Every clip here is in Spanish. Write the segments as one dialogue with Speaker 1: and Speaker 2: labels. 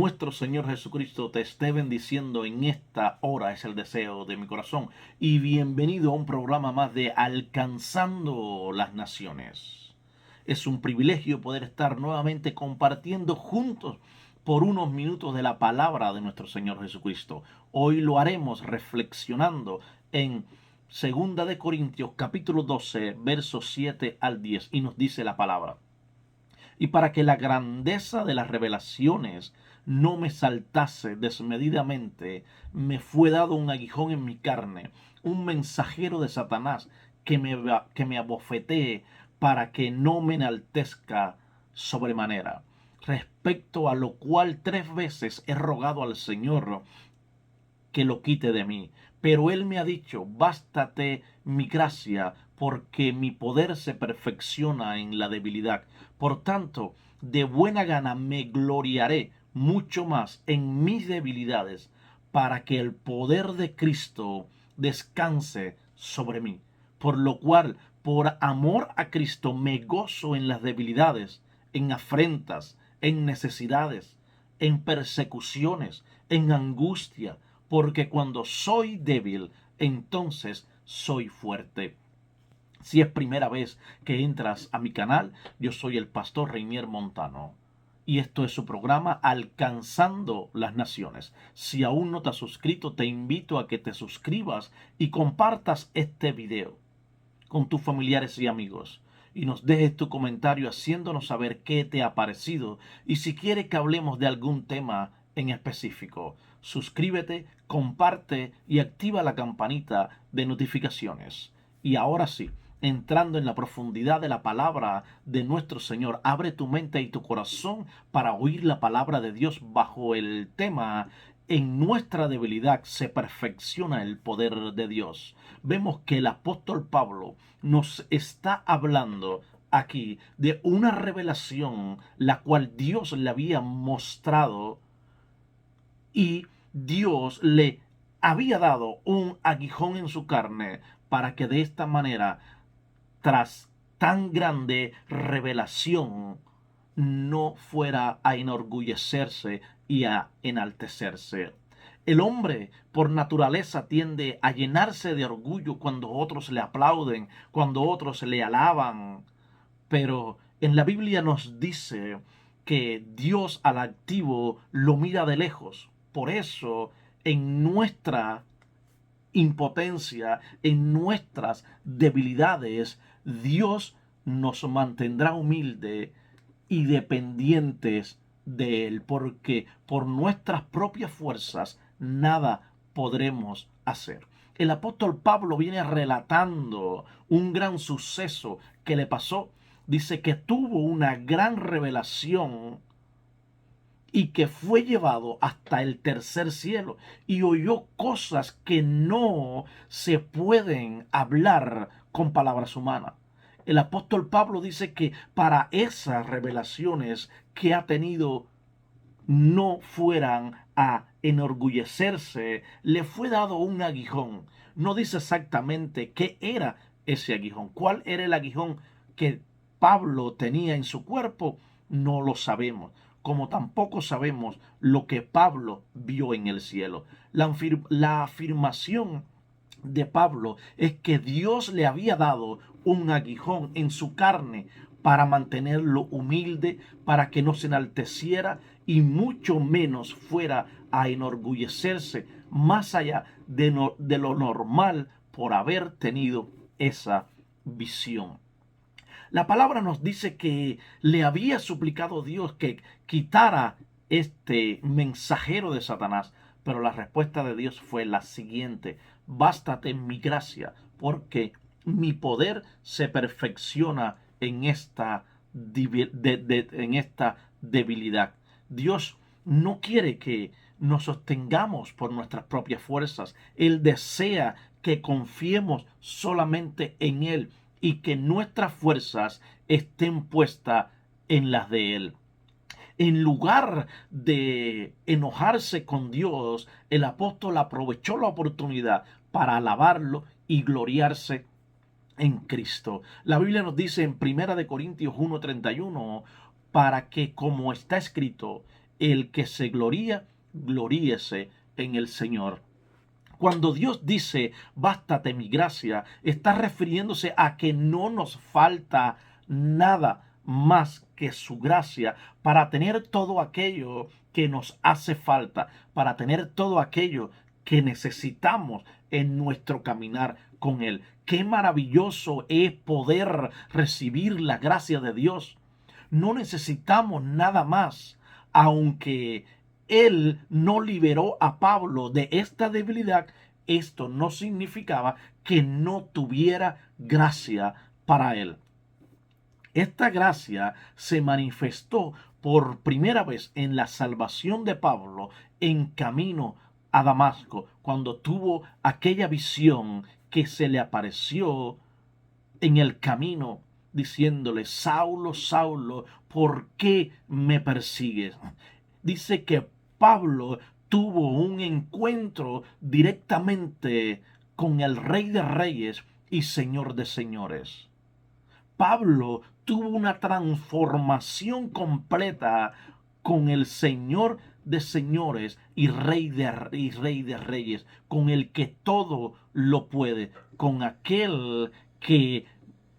Speaker 1: nuestro Señor Jesucristo te esté bendiciendo en esta hora, es el deseo de mi corazón. Y bienvenido a un programa más de Alcanzando las Naciones. Es un privilegio poder estar nuevamente compartiendo juntos por unos minutos de la palabra de nuestro Señor Jesucristo. Hoy lo haremos reflexionando en Segunda de Corintios capítulo 12, versos 7 al 10, y nos dice la palabra: y para que la grandeza de las revelaciones no me saltase desmedidamente, me fue dado un aguijón en mi carne, un mensajero de Satanás que me abofetee para que no me enaltezca sobremanera. Respecto a lo cual 3 veces he rogado al Señor que lo quite de mí. Pero él me ha dicho: bástate mi gracia, porque mi poder se perfecciona en la debilidad. Por tanto, de buena gana me gloriaré mucho más en mis debilidades, para que el poder de Cristo descanse sobre mí. Por lo cual, por amor a Cristo, me gozo en las debilidades, en afrentas, en necesidades, en persecuciones, en angustia, porque cuando soy débil, entonces soy fuerte. Si es primera vez que entras a mi canal, yo soy el pastor Reinier Montano. Y esto es su programa Alcanzando las Naciones. Si aún no te has suscrito, te invito a que te suscribas y compartas este video con tus familiares y amigos. Y nos dejes tu comentario haciéndonos saber qué te ha parecido y si quieres que hablemos de algún tema en específico. Suscríbete, comparte y activa la campanita de notificaciones. Y ahora sí, entrando en la profundidad de la palabra de nuestro Señor, abre tu mente y tu corazón para oír la palabra de Dios bajo el tema: en nuestra debilidad se perfecciona el poder de Dios. Vemos que el apóstol Pablo nos está hablando aquí de una revelación la cual Dios le había mostrado, y Dios le había dado un aguijón en su carne para que de esta manera, tras tan grande revelación, no fuera a enorgullecerse y a enaltecerse. El hombre por naturaleza tiende a llenarse de orgullo cuando otros le aplauden, cuando otros le alaban. Pero en la Biblia nos dice que Dios al activo lo mira de lejos. Por eso, en nuestra impotencia, en nuestras debilidades, Dios nos mantendrá humilde y dependientes de Él, porque por nuestras propias fuerzas nada podremos hacer. El apóstol Pablo viene relatando un gran suceso que le pasó. Dice que tuvo una gran revelación y que fue llevado hasta el tercer cielo y oyó cosas que no se pueden hablar con palabras humanas. El apóstol Pablo dice que para esas revelaciones que ha tenido no fueran a enorgullecerse, le fue dado un aguijón. No dice exactamente qué era ese aguijón, cuál era el aguijón que Pablo tenía en su cuerpo, no lo sabemos, como tampoco sabemos lo que Pablo vio en el cielo. La afirmación de Pablo es que Dios le había dado un aguijón en su carne para mantenerlo humilde, para que no se enalteciera y mucho menos fuera a enorgullecerse más allá de lo normal por haber tenido esa visión. La palabra nos dice que le había suplicado Dios que quitara este mensajero de Satanás, pero la respuesta de Dios fue la siguiente: bástate mi gracia, porque mi poder se perfecciona en esta debilidad. Dios no quiere que nos sostengamos por nuestras propias fuerzas. Él desea que confiemos solamente en Él y que nuestras fuerzas estén puestas en las de Él. En lugar de enojarse con Dios, el apóstol aprovechó la oportunidad para alabarlo y gloriarse en Cristo. La Biblia nos dice en 1 Corintios 1:31, para que, como está escrito: El que se gloría, gloríese en el Señor. Cuando Dios dice, bástate mi gracia, está refiriéndose a que no nos falta nada más que su gracia para tener todo aquello que nos hace falta, para tener todo aquello que necesitamos en nuestro caminar con Él. Qué maravilloso es poder recibir la gracia de Dios. No necesitamos nada más, aunque Él no liberó a Pablo de esta debilidad. Esto no significaba que no tuviera gracia para él. Esta gracia se manifestó por primera vez en la salvación de Pablo en camino a Damasco, cuando tuvo aquella visión que se le apareció en el camino, diciéndole, Saulo, Saulo, ¿por qué me persigues? Dice que Pablo tuvo un encuentro directamente con el Rey de Reyes y Señor de Señores. Pablo tuvo una transformación completa con el Señor de señores y Rey de reyes, con el que todo lo puede, con aquel que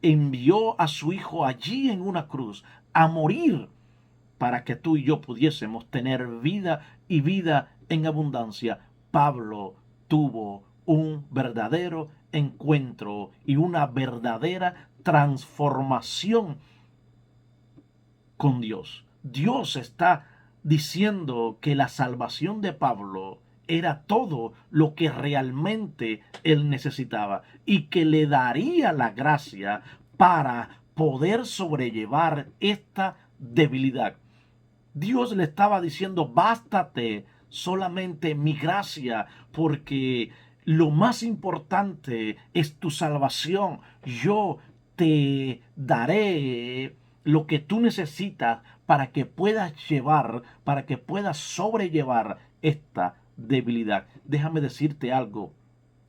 Speaker 1: envió a su Hijo allí en una cruz a morir para que tú y yo pudiésemos tener vida y vida en abundancia. Pablo tuvo un verdadero encuentro y una verdadera transformación con Dios. Dios está diciendo que la salvación de Pablo era todo lo que realmente él necesitaba y que le daría la gracia para poder sobrellevar esta debilidad. Dios le estaba diciendo, bástate solamente mi gracia, porque lo más importante es tu salvación. Yo te daré lo que tú necesitas para que puedas llevar, para que puedas sobrellevar esta debilidad. Déjame decirte algo,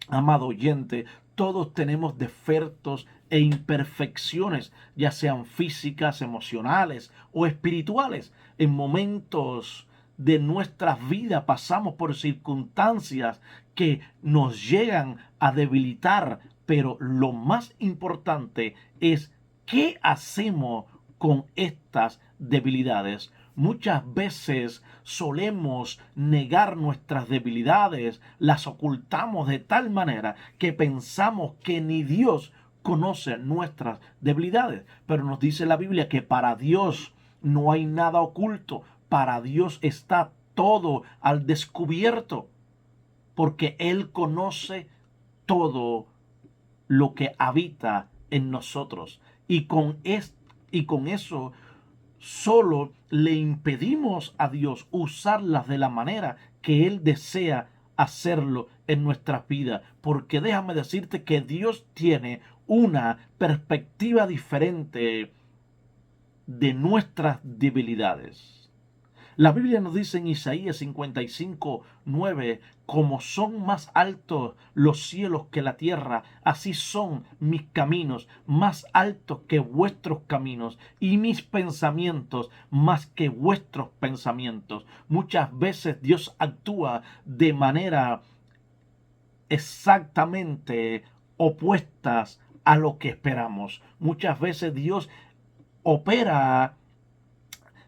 Speaker 1: amado oyente, todos tenemos defectos e imperfecciones, ya sean físicas, emocionales o espirituales. En momentos de nuestras vidas pasamos por circunstancias que nos llegan a debilitar, pero lo más importante es qué hacemos con estas debilidades. Muchas veces solemos negar nuestras debilidades, las ocultamos de tal manera que pensamos que ni Dios conoce nuestras debilidades. Pero nos dice la Biblia que para Dios no hay nada oculto, para Dios está todo al descubierto, porque Él conoce todo lo que habita en nosotros. Y con eso solo le impedimos a Dios usarlas de la manera que Él desea hacerlo en nuestras vidas. Porque déjame decirte que Dios tiene una perspectiva diferente de nuestras debilidades. La Biblia nos dice en Isaías 55:9, como son más altos los cielos que la tierra, así son mis caminos, más altos que vuestros caminos, y mis pensamientos más que vuestros pensamientos. Muchas veces Dios actúa de manera exactamente opuestas a lo que esperamos. Muchas veces Dios opera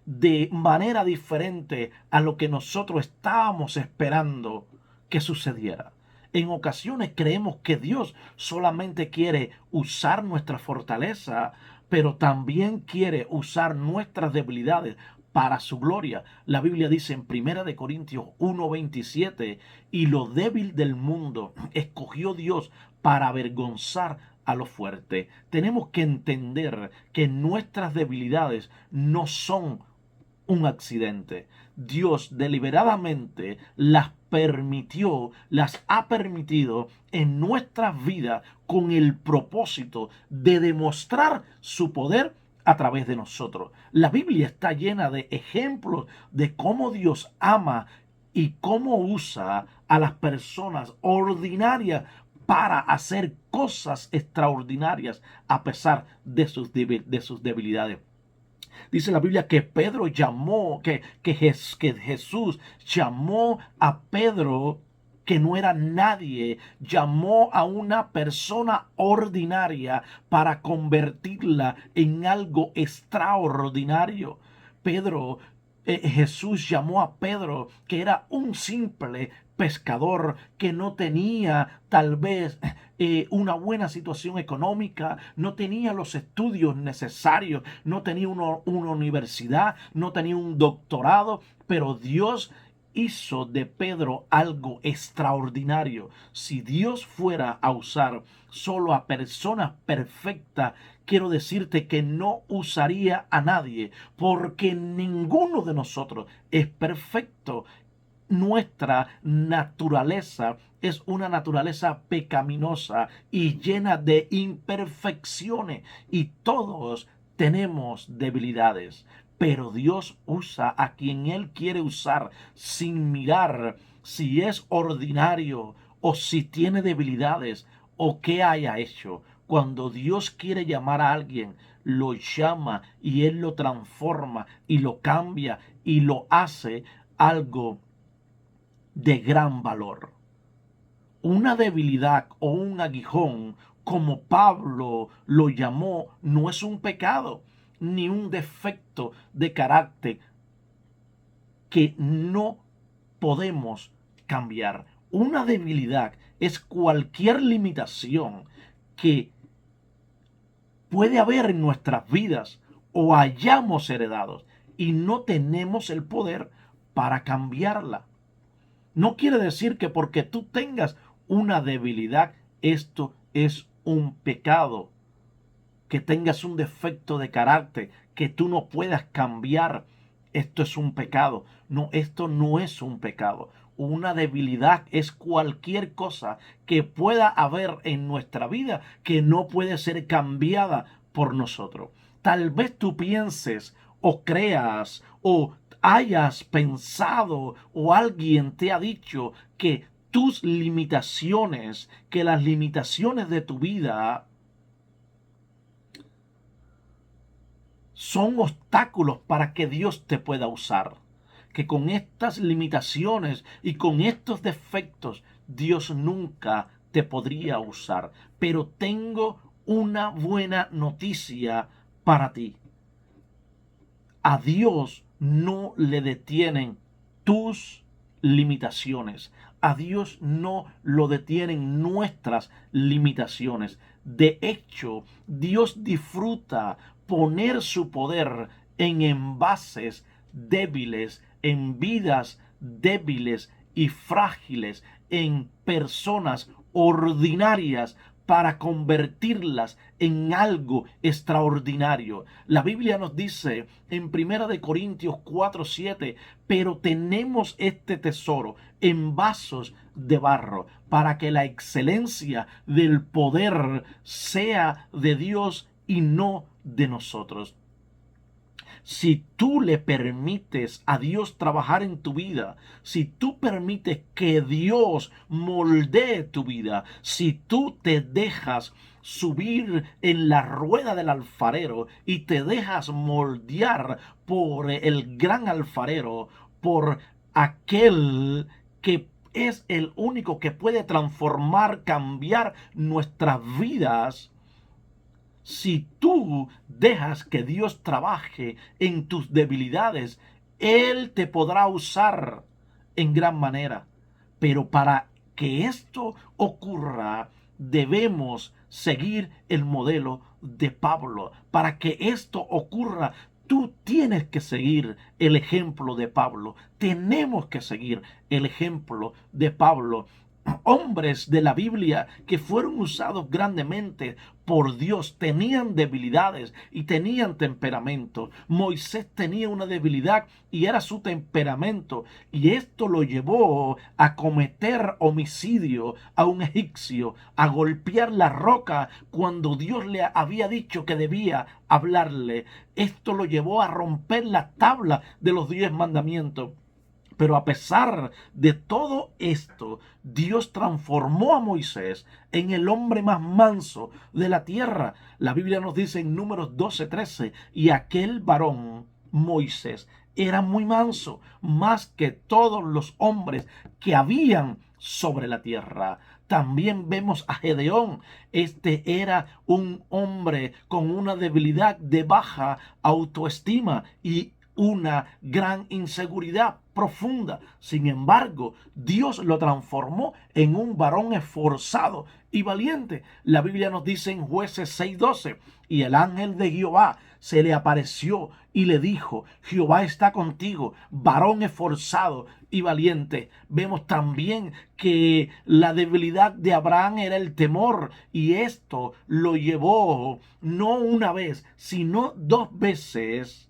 Speaker 1: de manera diferente a lo que nosotros estábamos esperando que sucediera. En ocasiones creemos que Dios solamente quiere usar nuestra fortaleza, pero también quiere usar nuestras debilidades para su gloria. La Biblia dice en 1 Corintios 1:27, y lo débil del mundo escogió Dios para avergonzar a lo fuerte. Tenemos que entender que nuestras debilidades no son un accidente. Dios deliberadamente las permitió, las ha permitido en nuestras vidas con el propósito de demostrar su poder a través de nosotros. La Biblia está llena de ejemplos de cómo Dios ama y cómo usa a las personas ordinarias para hacer cosas extraordinarias a pesar de sus debilidades. Dice la Biblia que Pedro llamó, que Jesús llamó a Pedro que no era nadie, llamó a una persona ordinaria para convertirla en algo extraordinario. Pedro, Jesús llamó a Pedro, que era un simple pescador, que no tenía tal vez una buena situación económica, no tenía los estudios necesarios, no tenía una universidad, no tenía un doctorado, pero Dios hizo de Pedro algo extraordinario. Si Dios fuera a usar solo a personas perfectas, quiero decirte que no usaría a nadie, porque ninguno de nosotros es perfecto. Nuestra naturaleza es una naturaleza pecaminosa y llena de imperfecciones, y todos tenemos debilidades, pero Dios usa a quien Él quiere usar sin mirar si es ordinario o si tiene debilidades o qué haya hecho. Cuando Dios quiere llamar a alguien, lo llama y Él lo transforma y lo cambia y lo hace algo de gran valor. Una debilidad o un aguijón, como Pablo lo llamó, no es un pecado ni un defecto de carácter que no podemos cambiar. Una debilidad es cualquier limitación que puede haber en nuestras vidas o hayamos heredado y no tenemos el poder para cambiarla. No quiere decir que porque tú tengas una debilidad, esto es un pecado. Que tengas un defecto de carácter, que tú no puedas cambiar, esto es un pecado. No, esto no es un pecado. Una debilidad es cualquier cosa que pueda haber en nuestra vida que no puede ser cambiada por nosotros. Tal vez tú pienses o creas o hayas pensado o alguien te ha dicho que tus limitaciones, que las limitaciones de tu vida son obstáculos para que Dios te pueda usar. Que con estas limitaciones y con estos defectos Dios nunca te podría usar. Pero tengo una buena noticia para ti. A Dios no le detienen tus limitaciones. A Dios no lo detienen nuestras limitaciones. De hecho, Dios disfruta poner su poder en envases débiles, en vidas débiles y frágiles, en personas ordinarias, para convertirlas en algo extraordinario. La Biblia nos dice en 1 Corintios 4:7, pero tenemos este tesoro en vasos de barro, para que la excelencia del poder sea de Dios y no de nosotros. Si tú le permites a Dios trabajar en tu vida, si tú permites que Dios moldee tu vida, si tú te dejas subir en la rueda del alfarero y te dejas moldear por el gran alfarero, por aquel que es el único que puede transformar, cambiar nuestras vidas. Si tú dejas que Dios trabaje en tus debilidades, Él te podrá usar en gran manera. Pero para que esto ocurra, debemos seguir el modelo de Pablo. Para que esto ocurra, tú tienes que seguir el ejemplo de Pablo. Tenemos que seguir el ejemplo de Pablo. Hombres de la Biblia que fueron usados grandemente por Dios tenían debilidades y tenían temperamento. Moisés tenía una debilidad y era su temperamento, y esto lo llevó a cometer homicidio a un egipcio, a golpear la roca cuando Dios le había dicho que debía hablarle. Esto lo llevó a romper la tabla de los 10 mandamientos. Pero a pesar de todo esto, Dios transformó a Moisés en el hombre más manso de la tierra. La Biblia nos dice en Números 12:13, y aquel varón, Moisés, era muy manso, más que todos los hombres que habían sobre la tierra. También vemos a Gedeón. Este era un hombre con una debilidad de baja autoestima y una gran inseguridad profunda. Sin embargo, Dios lo transformó en un varón esforzado y valiente. La Biblia nos dice en Jueces 6:12, y el ángel de Jehová se le apareció y le dijo: Jehová está contigo, varón esforzado y valiente. Vemos también que la debilidad de Abraham era el temor, y esto lo llevó no una vez, sino dos veces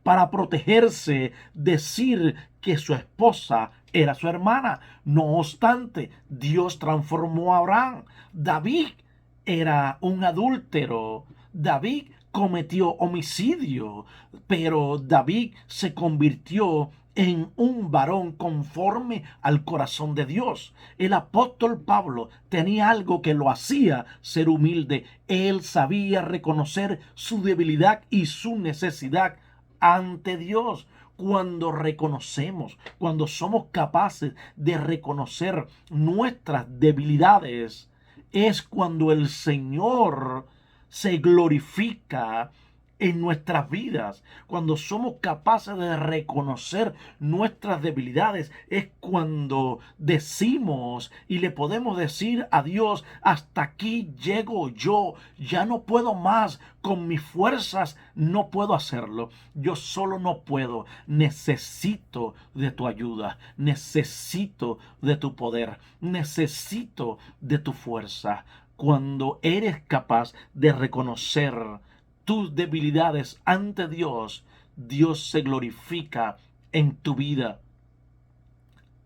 Speaker 1: para protegerse, decir que su esposa era su hermana. No obstante, Dios transformó a Abraham. David era un adúltero. David cometió homicidio, pero David se convirtió en un varón conforme al corazón de Dios. El apóstol Pablo tenía algo que lo hacía ser humilde. Él sabía reconocer su debilidad y su necesidad ante Dios. Cuando reconocemos, cuando somos capaces de reconocer nuestras debilidades, es cuando el Señor se glorifica en nuestras vidas. Cuando somos capaces de reconocer nuestras debilidades, es cuando decimos y le podemos decir a Dios: hasta aquí llego yo, ya no puedo más, con mis fuerzas no puedo hacerlo, yo solo no puedo, necesito de tu ayuda, necesito de tu poder, necesito de tu fuerza. Cuando eres capaz de reconocer tus debilidades ante Dios, Dios se glorifica en tu vida.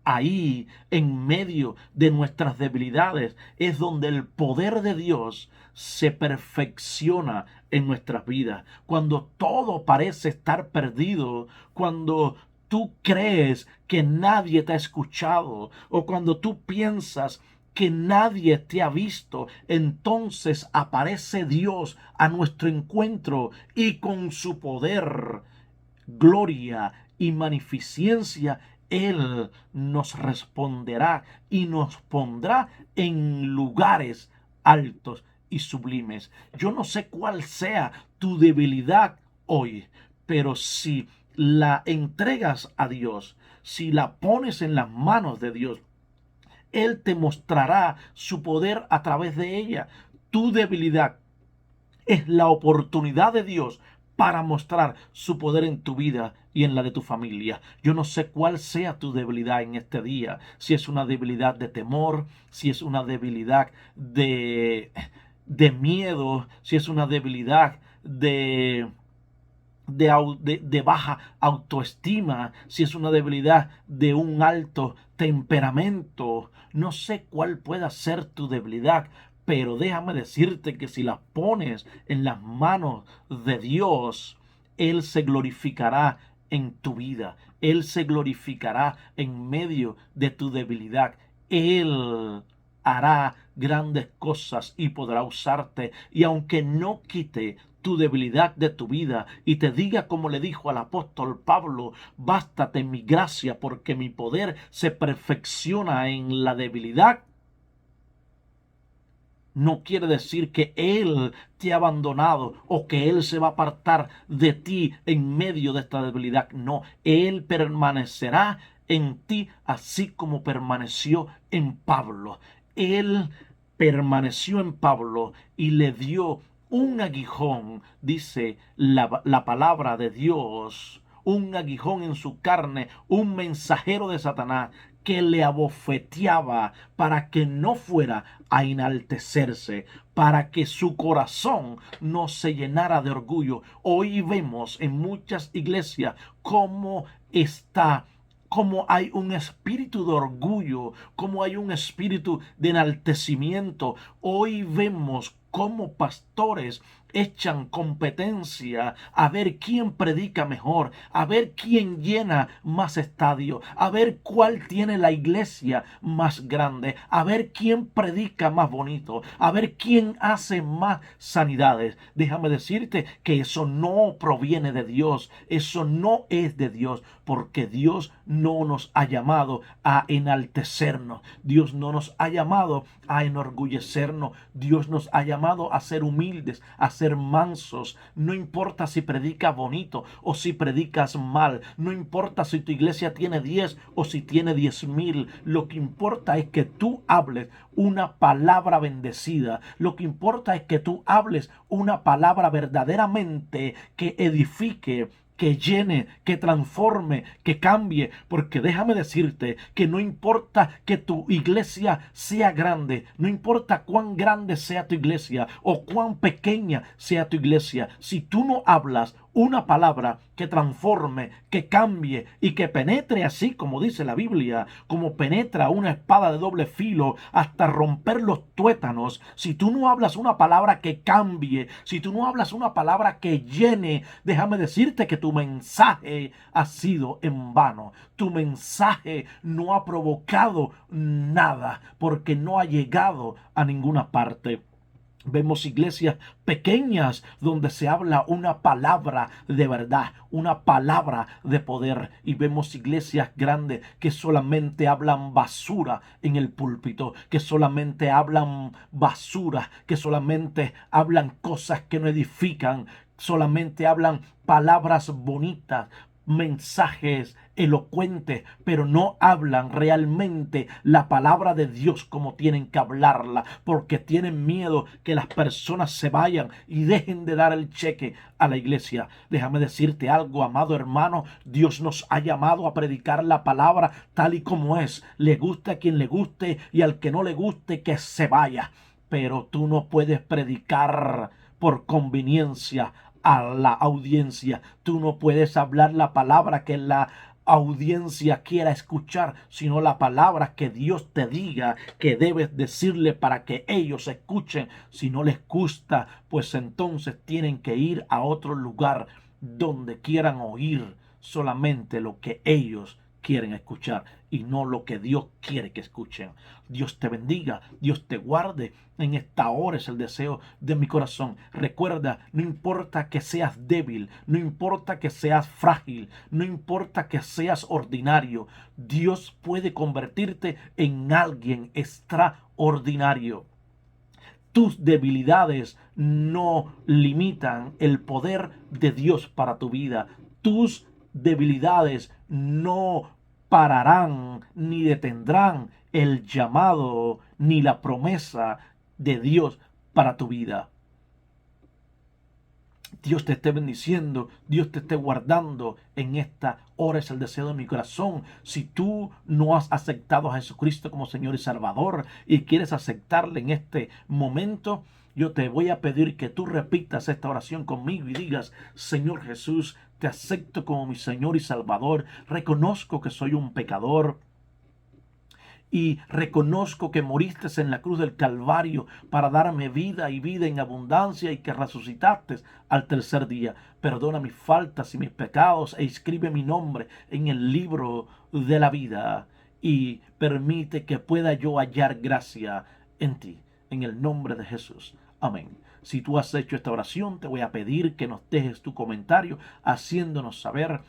Speaker 1: Ahí, en medio de nuestras debilidades, es donde el poder de Dios se perfecciona en nuestras vidas. Cuando todo parece estar perdido, cuando tú crees que nadie te ha escuchado, o cuando tú piensas que nadie te ha visto, entonces aparece Dios a nuestro encuentro y con su poder, gloria y magnificencia, Él nos responderá y nos pondrá en lugares altos y sublimes. Yo no sé cuál sea tu debilidad hoy, pero si la entregas a Dios, si la pones en las manos de Dios, Él te mostrará su poder a través de ella. Tu debilidad es la oportunidad de Dios para mostrar su poder en tu vida y en la de tu familia. Yo no sé cuál sea tu debilidad en este día. Si es una debilidad de temor, si es una debilidad de miedo, si es una debilidad de baja autoestima, si es una debilidad de un alto temperamento. No sé cuál pueda ser tu debilidad, pero déjame decirte que si las pones en las manos de Dios, Él se glorificará en tu vida. Él se glorificará en medio de tu debilidad. Él hará grandes cosas y podrá usarte. Y aunque no quite tu debilidad de tu vida y te diga, como le dijo al apóstol Pablo: bástate mi gracia, porque mi poder se perfecciona en la debilidad, no quiere decir que Él te ha abandonado o que Él se va a apartar de ti en medio de esta debilidad. No, Él permanecerá en ti así como permaneció en Pablo. Él permaneció en Pablo y le dio un aguijón, dice la palabra de Dios, un aguijón en su carne, un mensajero de Satanás que le abofeteaba para que no fuera a enaltecerse, para que su corazón no se llenara de orgullo. Hoy vemos en muchas iglesias cómo hay un espíritu de orgullo, cómo hay un espíritu de enaltecimiento. Hoy vemos cómo pastores echan competencia a ver quién predica mejor, a ver quién llena más estadios, a ver cuál tiene la iglesia más grande, a ver quién predica más bonito, a ver quién hace más sanidades. Déjame decirte que eso no proviene de Dios, eso no es de Dios, porque Dios no nos ha llamado a enaltecernos, Dios no nos ha llamado a enorgullecernos, Dios nos ha llamado a ser humildes, a ser mansos. No importa si predicas bonito o si predicas mal, no importa si tu iglesia tiene 10 o si tiene 10,000, lo que importa es que tú hables una palabra bendecida, lo que importa es que tú hables una palabra verdaderamente que edifique, que llene, que transforme, que cambie, porque déjame decirte que no importa que tu iglesia sea grande, no importa cuán grande sea tu iglesia o cuán pequeña sea tu iglesia, si tú no hablas una palabra que transforme, que cambie y que penetre, así como dice la Biblia, como penetra una espada de doble filo hasta romper los tuétanos. Si tú no hablas una palabra que cambie, si tú no hablas una palabra que llene, déjame decirte que tu mensaje ha sido en vano. Tu mensaje no ha provocado nada porque no ha llegado a ninguna parte. Vemos iglesias pequeñas donde se habla una palabra de verdad, una palabra de poder. Y vemos iglesias grandes que solamente hablan basura en el púlpito, que solamente hablan basura, que solamente hablan cosas que no edifican, solamente hablan palabras bonitas, mensajes elocuentes, pero no hablan realmente la palabra de Dios como tienen que hablarla, porque tienen miedo que las personas se vayan y dejen de dar el cheque a la iglesia. Déjame decirte algo, amado hermano, Dios nos ha llamado a predicar la palabra tal y como es. Le guste a quien le guste y al que no le guste que se vaya, pero tú no puedes predicar por conveniencia a la audiencia. Tú no puedes hablar la palabra que la audiencia quiera escuchar, sino la palabra que Dios te diga que debes decirle para que ellos escuchen. Si no les gusta, pues entonces tienen que ir a otro lugar donde quieran oír solamente lo que ellos quieren escuchar y no lo que Dios quiere que escuchen. Dios te bendiga, Dios te guarde. En esta hora es el deseo de mi corazón. Recuerda, no importa que seas débil, no importa que seas frágil, no importa que seas ordinario, Dios puede convertirte en alguien extraordinario. Tus debilidades no limitan el poder de Dios para tu vida. Tus debilidades no pararán ni detendrán el llamado ni la promesa de Dios para tu vida. Dios te esté bendiciendo, Dios te esté guardando en esta hora, es el deseo de mi corazón. Si tú no has aceptado a Jesucristo como Señor y Salvador y quieres aceptarle en este momento, yo te voy a pedir que tú repitas esta oración conmigo y digas: Señor Jesús, te acepto como mi Señor y Salvador. Reconozco que soy un pecador y reconozco que moriste en la cruz del Calvario para darme vida y vida en abundancia, y que resucitaste al tercer día. Perdona mis faltas y mis pecados e inscribe mi nombre en el libro de la vida y permite que pueda yo hallar gracia en ti. En el nombre de Jesús. Amén. Si tú has hecho esta oración, te voy a pedir que nos dejes tu comentario haciéndonos saber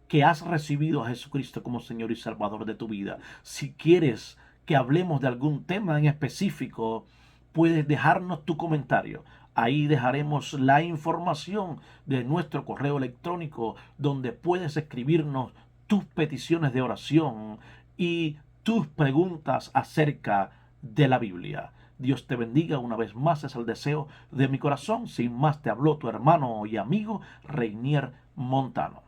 Speaker 1: que has recibido a Jesucristo como Señor y Salvador de tu vida. Si quieres que hablemos de algún tema en específico, puedes dejarnos tu comentario. Ahí dejaremos la información de nuestro correo electrónico donde puedes escribirnos tus peticiones de oración y tus preguntas acerca de la Biblia. Dios te bendiga una vez más, es el deseo de mi corazón. Sin más, te habló tu hermano y amigo Reinier Montano.